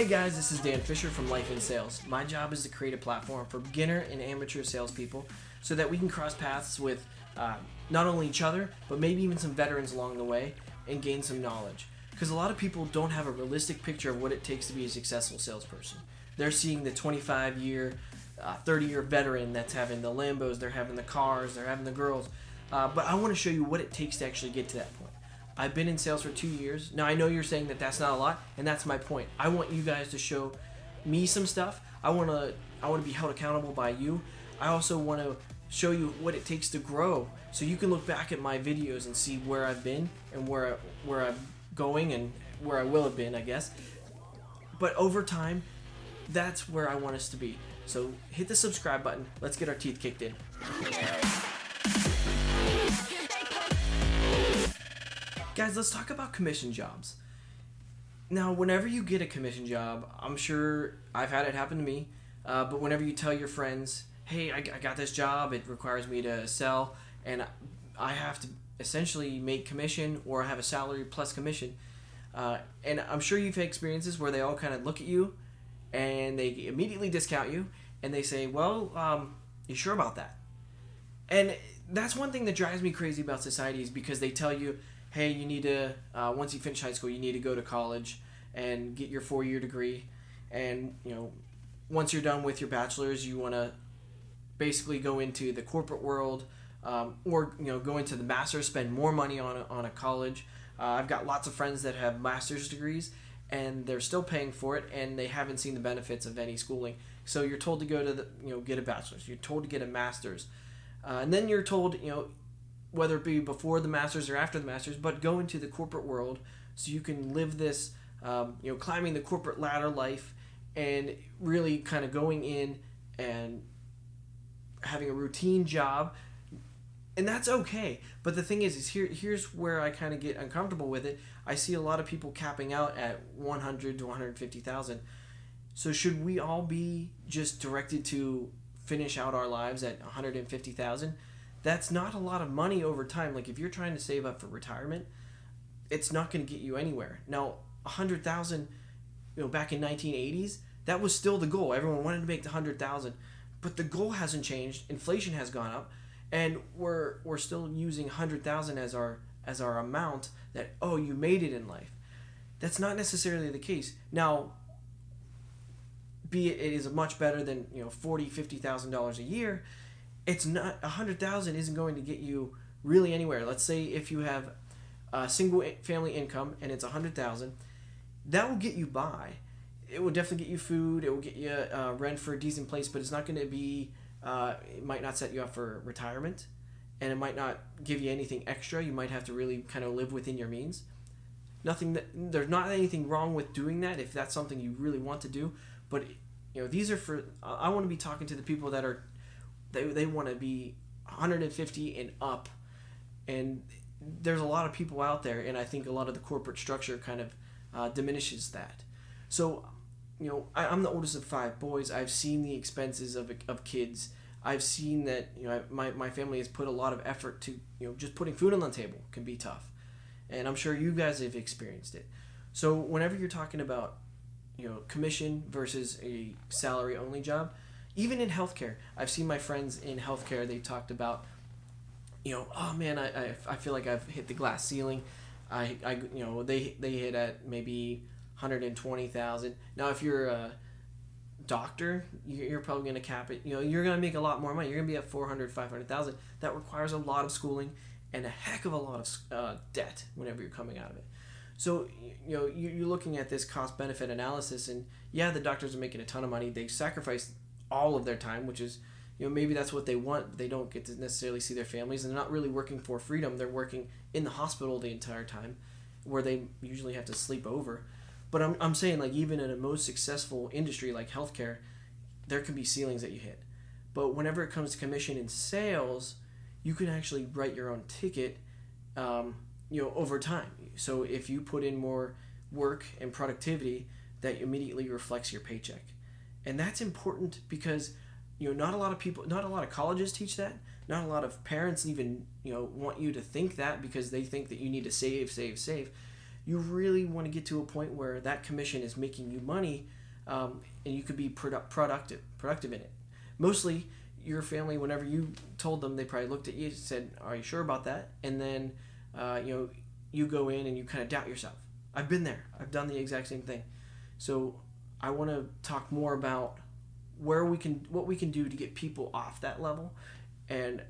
Hey guys, this is Dan Fisher from Life in Sales. My job is to create a platform for beginner and amateur salespeople so that we can cross paths with not only each other, but maybe even some veterans along the way and gain some knowledge. Because a lot of people don't have a realistic picture of what it takes to be a successful salesperson. They're seeing the 25-year, 30-year veteran that's having the Lambos, they're having the cars, they're having the girls. But I want to show you what it takes to actually get to that point. I've been in sales for 2 years. Now, I know you're saying that that's not a lot, and that's my point. I want you guys to show me some stuff. I want to be held accountable by you. I also want to show you what it takes to grow, so you can look back at my videos and see where I've been and where I'm going and where I will have been, I guess. But over time, that's where I want us to be. So hit the subscribe button. Let's get our teeth kicked in. Guys, let's talk about commission jobs. Now, whenever you get a commission job, I'm sure I've had it happen to me, but whenever you tell your friends, hey, I got this job, it requires me to sell, and I have to essentially make commission or have a salary plus commission. And I'm sure you've had experiences where they all kind of look at you and they immediately discount you and they say, well, you sure about that? And that's one thing that drives me crazy about society, is because they tell you, hey, you need to, once you finish high school, you need to go to college and get your 4-year degree. And, once you're done with your bachelor's, you want to basically go into the corporate world, or, go into the master's, spend more money on a college. I've got lots of friends that have master's degrees, and they're still paying for it, and they haven't seen the benefits of any schooling. So you're told to go to get a bachelor's. You're told to get a master's. And then you're told, whether it be before the master's or after the master's, but go into the corporate world so you can live this, climbing the corporate ladder life and really kind of going in and having a routine job. And that's okay. But the thing is here's where I kind of get uncomfortable with it. I see a lot of people capping out at 100 to 150,000. So should we all be just directed to finish out our lives at 150,000? That's not a lot of money over time. Like, if you're trying to save up for retirement, it's not going to get you anywhere. Now, 100,000, back in 1980s, that was still the goal. Everyone wanted to make the 100,000, but the goal hasn't changed. Inflation has gone up, and we're still using 100,000 as our amount that, oh, you made it in life. That's not necessarily the case. Now, be it is much better than $40,000-$50,000 a year. It's not, 100,000 isn't going to get you really anywhere. Let's say if you have a single family income and it's 100,000, that will get you by. It will definitely get you food. It will get you rent for a decent place, but it's not going to be. It might not set you up for retirement, and it might not give you anything extra. You might have to really kind of live within your means. There's not anything wrong with doing that if that's something you really want to do. But these are for. I want to be talking to the people that are. They want to be 150 and up, and there's a lot of people out there, and I think a lot of the corporate structure kind of diminishes that. So, I'm the oldest of 5 boys. I've seen the expenses of kids. I've seen that my family has put a lot of effort to just putting food on the table can be tough, and I'm sure you guys have experienced it. So whenever you're talking about commission versus a salary only job. Even in healthcare, I've seen my friends in healthcare, they talked about, oh man, I feel like I've hit the glass ceiling. They hit at maybe 120,000. Now, if you're a doctor, you're probably going to cap it. You're going to make a lot more money. You're going to be at 400, 500,000. That requires a lot of schooling and a heck of a lot of debt whenever you're coming out of it. So, you're looking at this cost-benefit analysis, and yeah, the doctors are making a ton of money. They sacrifice all of their time, which is, maybe that's what they want, but they don't get to necessarily see their families, and they're not really working for freedom. They're working in the hospital the entire time, where they usually have to sleep over. But I'm saying, like, even in a most successful industry like healthcare, there can be ceilings that you hit. But whenever it comes to commission and sales, you can actually write your own ticket, over time. So if you put in more work and productivity, that immediately reflects your paycheck. And that's important because, not a lot of colleges teach that. Not a lot of parents even, want you to think that, because they think that you need to save. You really want to get to a point where that commission is making you money and you could be productive in it. Mostly, your family, whenever you told them, they probably looked at you and said, "Are you sure about that?" And then, you go in and you kind of doubt yourself. I've been there. I've done the exact same thing. So I want to talk more about what we can do to get people off that level, and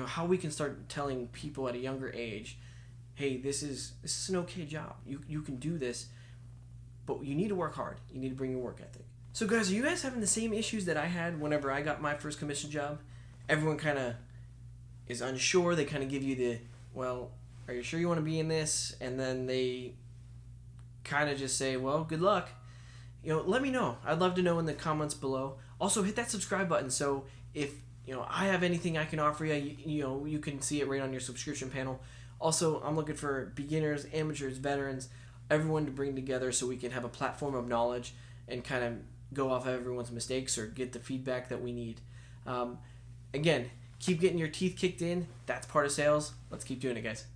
how we can start telling people at a younger age, hey, this is an okay job. You can do this, but you need to work hard. You need to bring your work ethic. So guys, are you guys having the same issues that I had whenever I got my first commission job? Everyone kind of is unsure. They kind of give you the, well, are you sure you want to be in this? And then they kind of just say, well, good luck. Let me know. I'd love to know in the comments below. Also, hit that subscribe button so if I have anything I can offer you, you can see it right on your subscription panel. Also, I'm looking for beginners, amateurs, veterans, everyone to bring together so we can have a platform of knowledge and kind of go off of everyone's mistakes or get the feedback that we need. Again, keep getting your teeth kicked in. That's part of sales. Let's keep doing it, guys.